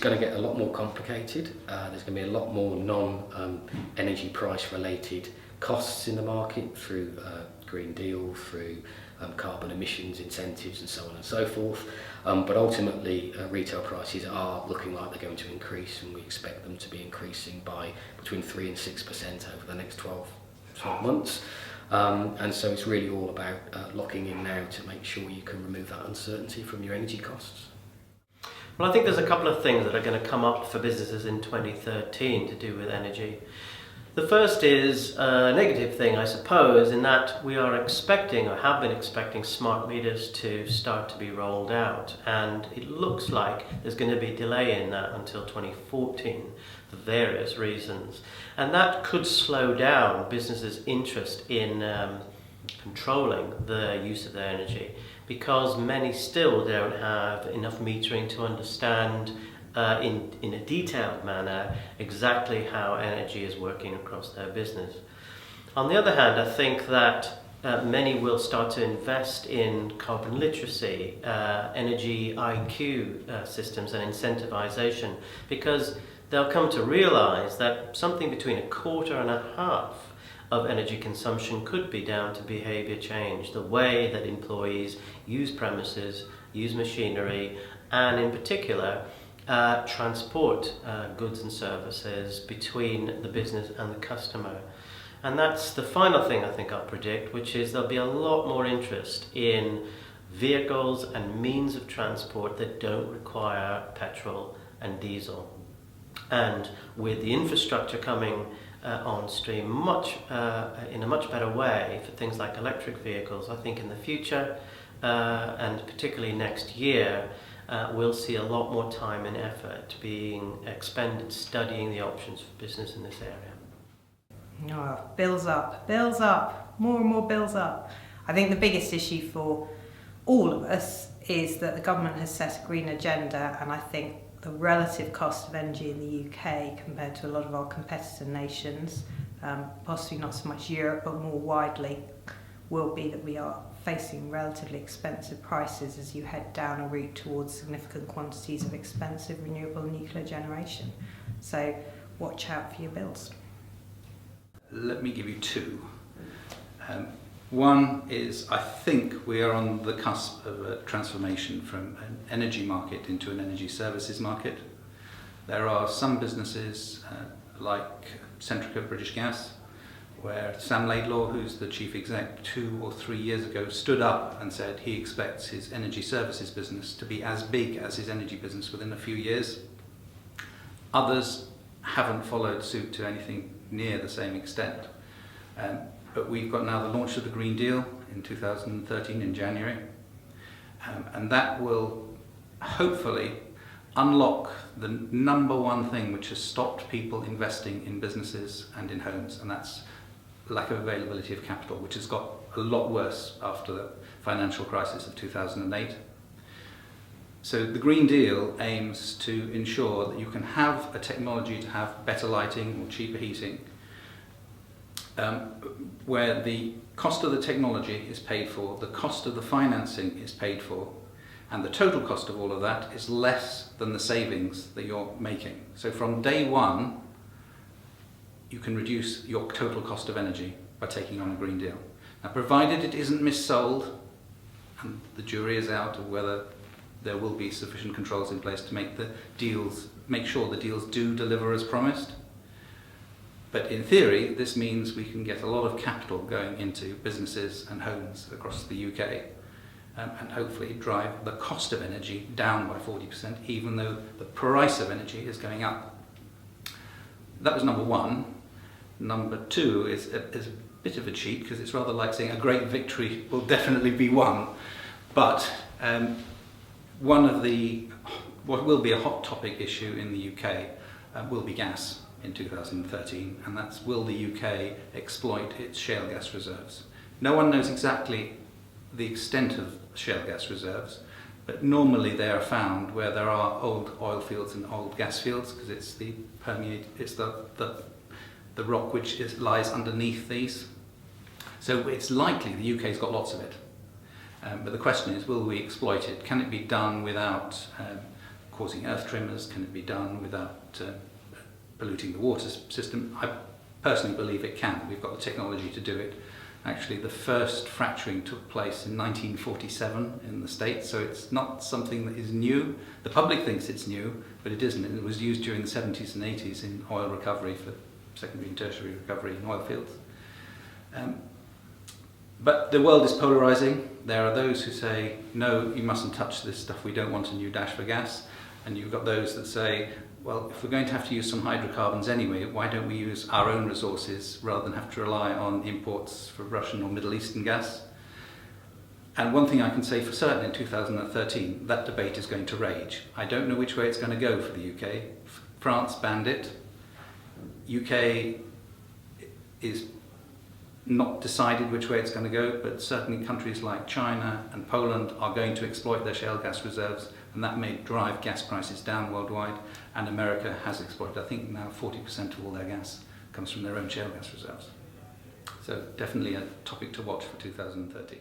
going to get a lot more complicated. There's going to be a lot more non-energy price related costs in the market through Green Deal, through carbon emissions incentives and so on and so forth. But ultimately retail prices are looking like they're going to increase, and we expect them to be increasing by between 3 and 6% over the next 12 months. And so it's really all about locking in now to make sure you can remove that uncertainty from your energy costs. Well, I think there's a couple of things that are going to come up for businesses in 2013 to do with energy. The first is a negative thing, I suppose, in that we are expecting, or have been expecting, smart meters to start to be rolled out. And it looks like there's going to be a delay in that until 2014 for various reasons. And that could slow down businesses' interest in controlling the use of their energy, because many still don't have enough metering to understand in a detailed manner exactly how energy is working across their business. On the other hand, I think that many will start to invest in carbon literacy, energy IQ systems and incentivization, because they'll come to realize that something between 1.25% of energy consumption could be down to behavior change, the way that employees use premises, use machinery, and in particular transport goods and services between the business and the customer. And that's the final thing I think I'll predict, which is there'll be a lot more interest in vehicles and means of transport that don't require petrol and diesel. And with the infrastructure coming on stream in a much better way for things like electric vehicles, I think in the future and particularly next year, we'll see a lot more time and effort being expended studying the options for business in this area. Oh, bills up, more and more bills up. I think the biggest issue for all of us is that the government has set a green agenda, and I think the relative cost of energy in the UK compared to a lot of our competitor nations, possibly not so much Europe but more widely, will be that we are facing relatively expensive prices as you head down a route towards significant quantities of expensive renewable nuclear generation. So watch out for your bills. Let me give you two. One is, I think we are on the cusp of a transformation from an energy market into an energy services market. There are some businesses like Centrica British Gas, where Sam Laidlaw, who's the chief exec, 2 or 3 years ago stood up and said he expects his energy services business to be as big as his energy business within a few years. Others haven't followed suit to anything near the same extent. But we've got now the launch of the Green Deal in 2013 in January, and that will hopefully unlock the number one thing which has stopped people investing in businesses and in homes, and that's lack of availability of capital, which has got a lot worse after the financial crisis of 2008. So the Green Deal aims to ensure that you can have a technology to have better lighting or cheaper heating, where the cost of the technology is paid for, the cost of the financing is paid for, and the total cost of all of that is less than the savings that you're making. So from day one, you can reduce your total cost of energy by taking on a Green Deal. Now, provided it isn't missold, and the jury is out of whether there will be sufficient controls in place to make sure the deals do deliver as promised. But in theory, this means we can get a lot of capital going into businesses and homes across the UK, and hopefully drive the cost of energy down by 40%, even though the price of energy is going up. That was number one. Number two is a bit of a cheat, because it's rather like saying a great victory will definitely be won. But what will be a hot topic issue in the UK will be gas in 2013, and that's, will the UK exploit its shale gas reserves? No one knows exactly the extent of shale gas reserves, but normally they are found where there are old oil fields and old gas fields, because it's the rock which lies underneath these. So it's likely the UK's got lots of it. But the question is, will we exploit it? Can it be done without causing earth tremors? Can it be done without polluting the water system? I personally believe it can. We've got the technology to do it. Actually, the first fracturing took place in 1947 in the States, so it's not something that is new. The public thinks it's new, but it isn't. It was used during the 70s and 80s in oil recovery for secondary and tertiary recovery in oil fields. But the world is polarising. There are those who say, no, you mustn't touch this stuff, we don't want a new dash for gas. And you've got those that say, well, if we're going to have to use some hydrocarbons anyway, why don't we use our own resources rather than have to rely on imports for Russian or Middle Eastern gas? And one thing I can say for certain in 2013, that debate is going to rage. I don't know which way it's going to go for the UK. France banned it. UK is not decided which way it's going to go, but certainly countries like China and Poland are going to exploit their shale gas reserves, and that may drive gas prices down worldwide. And America has exploited, I think now 40% of all their gas comes from their own shale gas reserves. So definitely a topic to watch for 2013.